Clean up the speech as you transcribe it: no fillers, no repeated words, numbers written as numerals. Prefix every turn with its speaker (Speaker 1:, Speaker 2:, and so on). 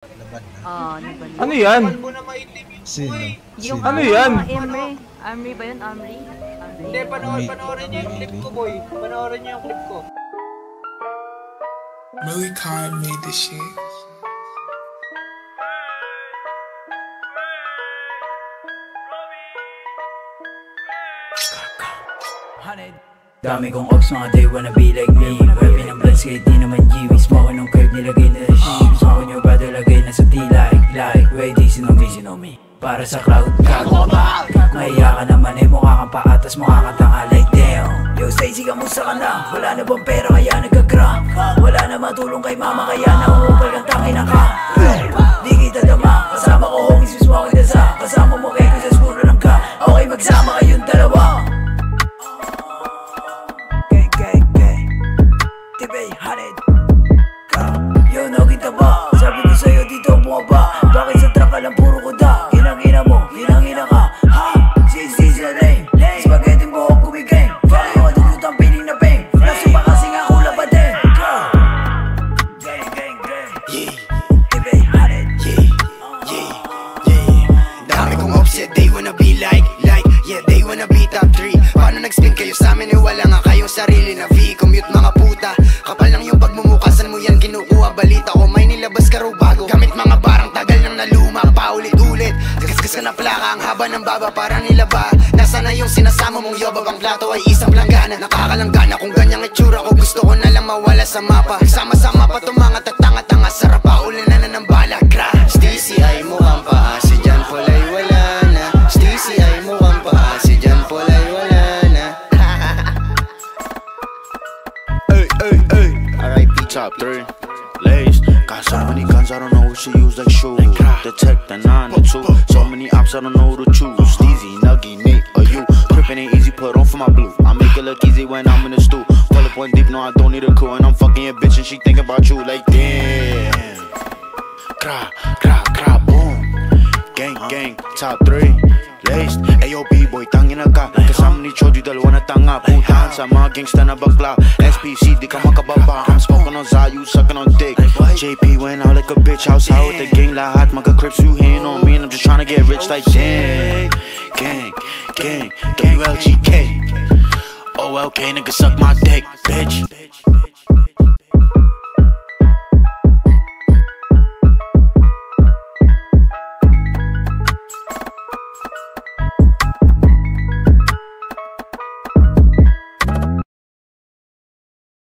Speaker 1: Laban na.
Speaker 2: Ano ba
Speaker 3: Ano yan?
Speaker 1: Sino?
Speaker 2: Yung
Speaker 3: Ano yan?
Speaker 2: Amri ba yun? Amri?
Speaker 4: Hindi, panoorin niyo yung clip ko, boy. Panoorin niyo yung clip ko.
Speaker 5: Really Khan made this shit.
Speaker 6: Dami kong ops, mga they wanna be like me. Weapon ng bloods, kahit di naman G. Smoke ng curve, nilagay na the sheep. Smoke nyo ba, lagay na sa Like, wait, easy know me. Para sa crowd, gago ka ba? Mahiya ka naman eh, mukha kang paatas, mukha kang tanga like damn. Yo, Stacy, kamusta ka na? Wala na bang pera kaya nagka-crack? Wala na matulong kay mama kaya nauupal kang tangina ka. Di kita dama, kasama ko homies, mismo kita sa. Kasama mo kayo sa school lang ka. Okay, magsama kayong dalawa. Yo, nakita ba? Sabi ko sa'yo dito bumaba. Bakit sa truck ka lang puro kuda? Ginang-ina mo, ginang-ina ka. Ha? Sisi na name. Spaghetti buhok kumigay. Bakit yung matututang piling na bang? Naso ba kasi nga hula ba din? Gang, gang, gang. Yeah. Tibay, hanid.
Speaker 7: Yeah. Dami kong ops, yeah, they wanna be like. Yeah, they wanna be top 3. Paano nag-spin kayo sa amin? Eh, wala nga kayong sarili na V-commute mga puta. Kapal lang yung pagmumukasan mo yan, kinukuha balita ko. May nilabas ka raw bago, gamit mga barang tagal nang naluma. Paulit-ulit, gasgas ka na plaka. Ang haba ng baba para nilaba. Nasaan na yung sinasama mong yoba? Bang plato ay isang planggana. Nakakalanggana kung ganyang itsura ko. Gusto ko na lang mawala sa mapa. Sama-sama pa itong mga tatanga-tanga. Sarap pa ulan na ng bala. Stacy ay mukhang paa, si John Paul ay wala na. Stacy ay mukhang paa, si John Paul ay wala na.
Speaker 8: R.I.P. top 3 laced. Got so many guns, I don't know who should use like shoes. Detect the 9 and 2. So many ops, I don't know who to choose. Steezy, Nuggy, Nate, or you. Crippin' ain't easy, put on for my blue. I make it look easy when I'm in the stew. Pull up one deep, no, I don't need a crew. And I'm fucking your bitch and she think about you like damn. Cra, boom. Gang, top 3 laced. Ayo, B-boy, tangina ka. Kasama ni Chody, dalawa na tanga. Putahan sa mga gangsta na bakla. SPC, di ka makababa. I'm smoking on Zayu, sucking on dick. JP went out like a bitch, outside with the gang. Lahat, mga crips, you hating on me. And I'm just trying to get rich like damn. Gang, WLGK. OLK, nigga, suck my dick, bitch.